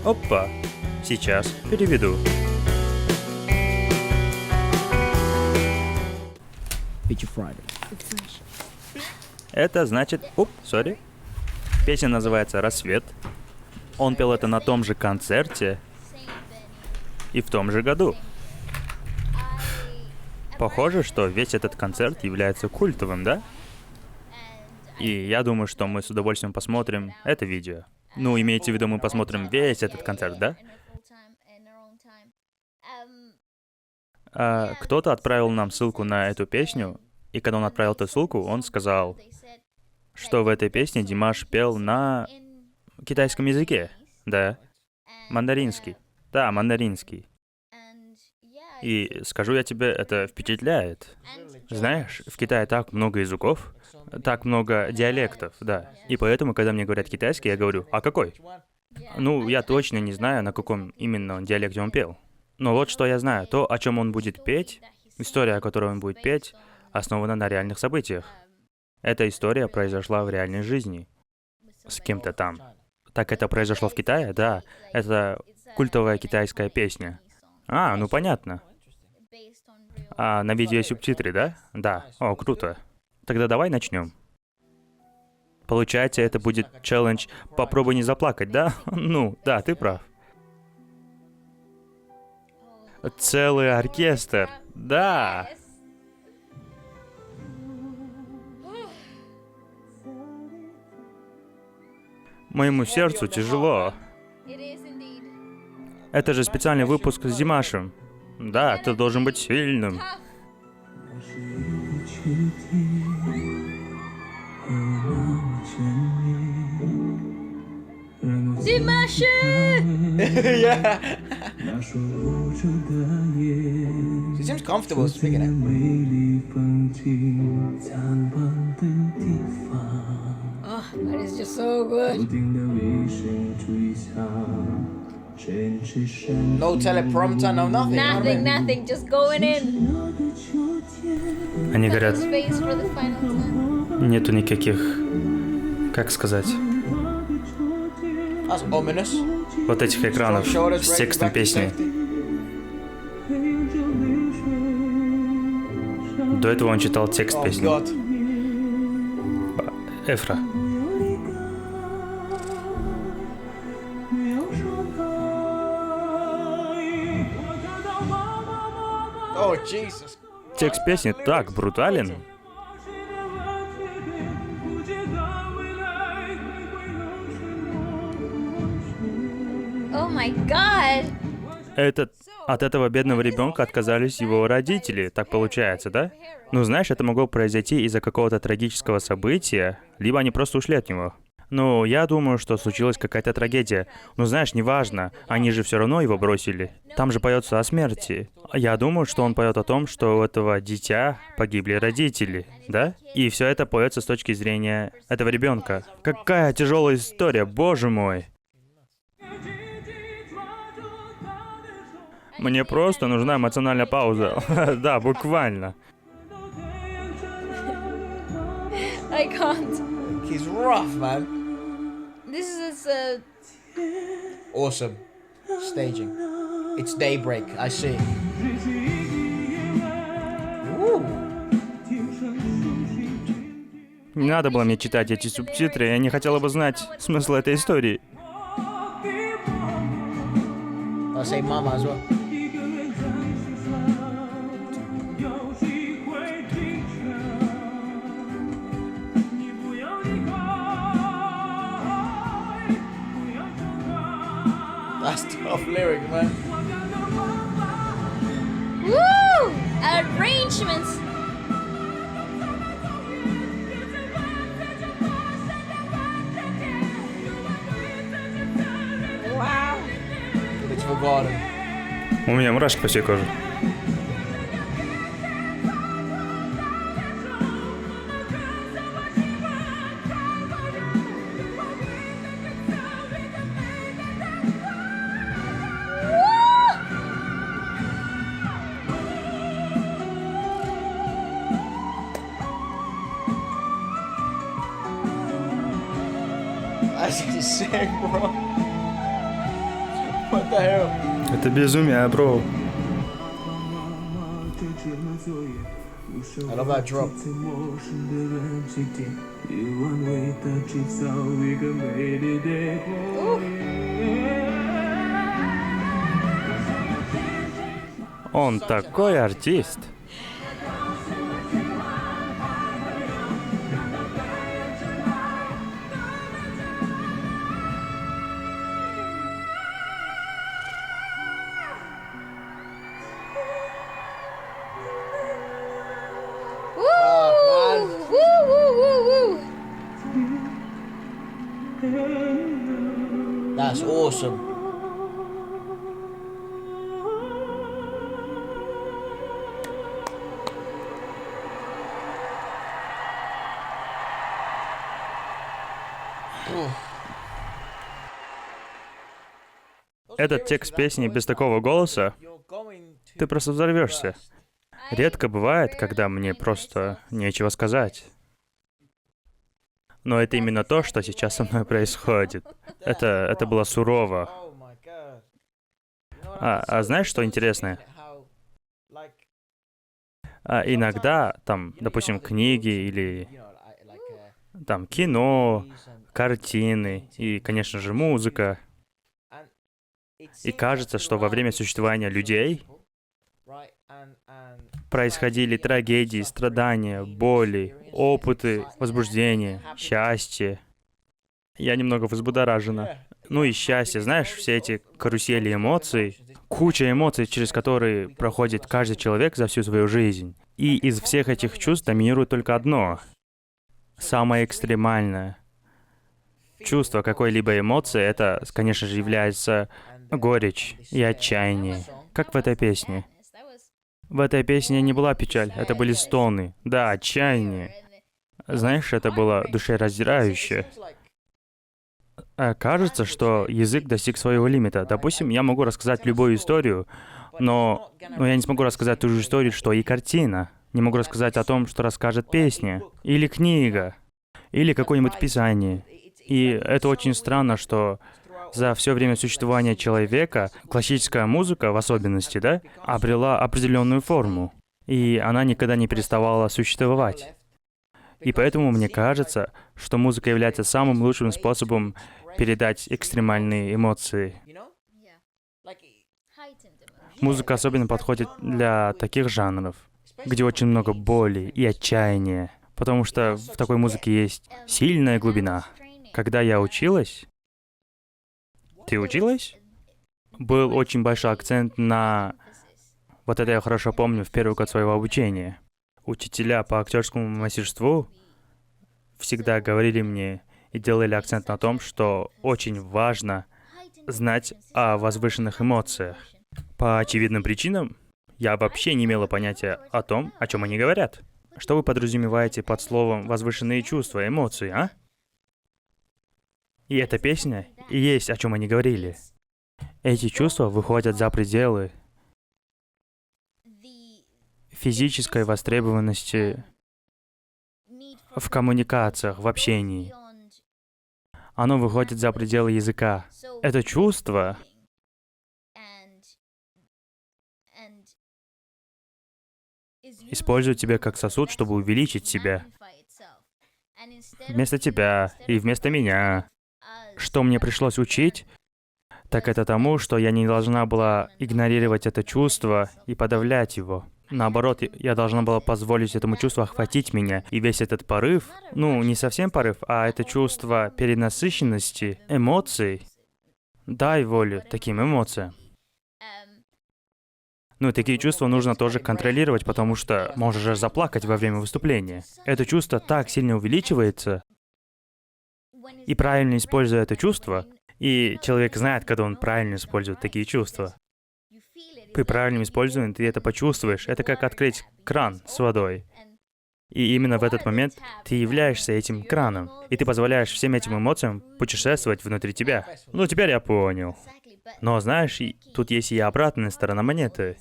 Опа! Сейчас переведу. Это значит... сори. Песня называется «Рассвет». Он пел это на том же концерте и в том же году. Похоже, что весь этот концерт является культовым, да? И я думаю, что мы с удовольствием посмотрим это видео. Ну, имеется в виду, мы посмотрим весь этот концерт, да? Кто-то отправил нам ссылку на эту песню, и когда он отправил эту ссылку, он сказал, что в этой песне Димаш пел на китайском языке. Да. Мандаринский. Да, мандаринский. И скажу я тебе, это впечатляет. Знаешь, в Китае так много языков, так много диалектов, да. И поэтому, когда мне говорят китайский, я говорю, а какой? Ну, я точно не знаю, на каком именно диалекте он пел. Но вот что я знаю, то, о чем он будет петь, история, о которой он будет петь, основана на реальных событиях. Эта история произошла в реальной жизни. С кем-то там. Так это произошло в Китае? Да. Это культовая китайская песня. А, ну понятно. А на видео есть субтитры, да? Да. О, круто. Тогда давай начнем. Получается, это будет челлендж «Попробуй не заплакать», да? Ну, да, ты прав. Целый оркестр. Да. Моему сердцу тяжело. Это же специальный выпуск с Димашем. Да, ты должен быть сильным. Димаш! She seems comfortable speaking it. Oh, that is just so good. No teleprompter, no nothing. Nothing, nothing, just going in. Они говорят, Space for the final time. нету никаких, как сказать, That's ominous. вот этих экранов с текстом песни. До этого он читал текст Oh песни. God. Эфра. Oh Jesus. Текст песни так брутален. Oh my god. От этого бедного ребенка отказались его родители, так получается, да? Ну, знаешь, это могло произойти из-за какого-то трагического события, либо они просто ушли от него. Ну, я думаю, что случилась какая-то трагедия. Ну, знаешь, неважно, они же все равно его бросили. Там же поется о смерти. Я думаю, что он поет о том, что у этого дитя погибли родители, да? И все это поется с точки зрения этого ребенка. Какая тяжелая история, боже мой! Мне просто нужна эмоциональная пауза. Да, буквально. I can't. He's rough, man. This is Awesome. Staging. It's daybreak. I see. Ooh. Не надо было мне читать эти субтитры, я не хотела бы знать смысл этой истории. I'll say mama as well. That's tough lyric, man. woo! Arrangements. Wow. It's forgotten. У меня мурашки по всей коже. That's insane, bro. What the hell? Это безумие, бро. I love that drop. Он такой артист. Woo! Woo! Woo! Woo! That's awesome. Этот текст песни без такого голоса, ты просто взорвешься. Редко бывает, когда мне просто нечего сказать. Но это именно то, что сейчас со мной происходит. Это было сурово. А знаешь, что интересное? Иногда, там, допустим, книги или там кино, картины и, конечно же, музыка. И кажется, что во время существования людей происходили трагедии, страдания, боли, опыты, возбуждения, счастье. Я немного взбудоражена. Ну и счастье, знаешь, все эти карусели эмоций, куча эмоций, через которые проходит каждый человек за всю свою жизнь. И из всех этих чувств доминирует только одно. Самое экстремальное. Чувство какой-либо эмоции, это, конечно же, является горечь и отчаяние, как в этой песне. В этой песне не была печаль, это были стоны, да, отчаяние. Знаешь, это было душераздирающе. Кажется, что язык достиг своего лимита. Допустим, я могу рассказать любую историю, но я не смогу рассказать ту же историю, что и картина. Не могу рассказать о том, что расскажет песня, или книга, или какое-нибудь писание. И это очень странно, что за все время существования человека классическая музыка, в особенности, да, обрела определенную форму, и она никогда не переставала существовать. И поэтому мне кажется, что музыка является самым лучшим способом передать экстремальные эмоции. Музыка особенно подходит для таких жанров, где очень много боли и отчаяния, потому что в такой музыке есть сильная глубина. Когда я училась... Ты училась? Был очень большой акцент на... Вот это я хорошо помню в первый год своего обучения. Учителя по актерскому мастерству всегда говорили мне и делали акцент на том, что очень важно знать о возвышенных эмоциях. По очевидным причинам я вообще не имела понятия о том, о чем они говорят. Что вы подразумеваете под словом «возвышенные чувства», эмоции, а? И эта песня и есть, о чем они говорили. Эти чувства выходят за пределы физической востребованности в коммуникациях, в общении. Оно выходит за пределы языка. Это чувство использует тебя как сосуд, чтобы увеличить себя. Вместо тебя и вместо меня. Что мне пришлось учить, так это тому, что я не должна была игнорировать это чувство и подавлять его. Наоборот, я должна была позволить этому чувству охватить меня. И весь этот порыв, ну, не совсем порыв, а это чувство перенасыщенности, эмоций, дай волю таким эмоциям. Ну, такие чувства нужно тоже контролировать, потому что можешь же заплакать во время выступления. Это чувство так сильно увеличивается, и правильно используя это чувство, и человек знает, когда он правильно использует такие чувства. При правильном использовании ты это почувствуешь. Это как открыть кран с водой. И именно в этот момент ты являешься этим краном, и ты позволяешь всем этим эмоциям путешествовать внутри тебя. Ну, теперь я понял. Но знаешь, тут есть и обратная сторона монеты.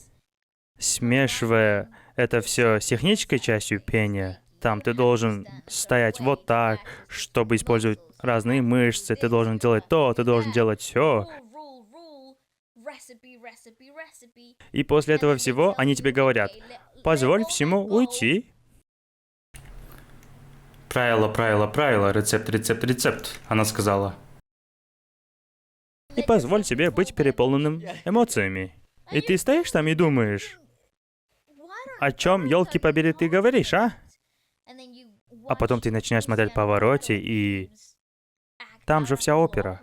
Смешивая это все с технической частью пения, там ты должен стоять вот так, чтобы использовать разные мышцы, ты должен делать то, ты должен делать все. И после этого всего они тебе говорят: позволь всему уйти. Правило, правило, правило, рецепт, рецепт, рецепт, она сказала. И позволь себе быть переполненным эмоциями. И ты стоишь там и думаешь, о чем, елки побери, ты говоришь, а? А потом ты начинаешь смотреть повороте, и там же вся опера.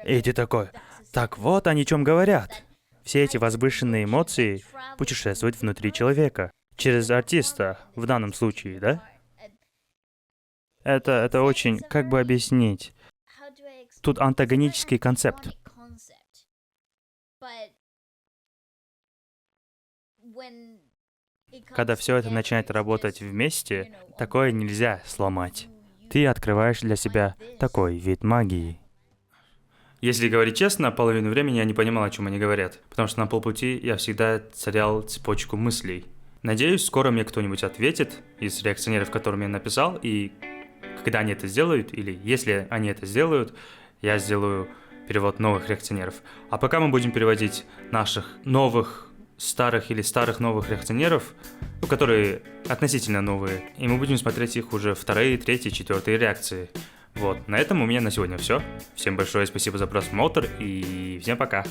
И ты такой: так вот они о чем говорят. Все эти возвышенные эмоции путешествуют внутри человека, через артиста, в данном случае, да? Это очень, как бы объяснить, тут антагонический концепт. Когда все это начинает работать вместе, такое нельзя сломать. Ты открываешь для себя такой вид магии. Если говорить честно, половину времени я не понимал, о чем они говорят, потому что на полпути я всегда терял цепочку мыслей. Надеюсь, скоро мне кто-нибудь ответит из реакционеров, которым я написал, и когда они это сделают, или если они это сделают, я сделаю перевод новых реакционеров. А пока мы будем переводить наших новых, старых или старых новых реакционеров, которые относительно новые, и мы будем смотреть их уже вторые, третьи, четвертые реакции. Вот, на этом у меня на сегодня все. Всем большое спасибо за просмотр, и всем пока.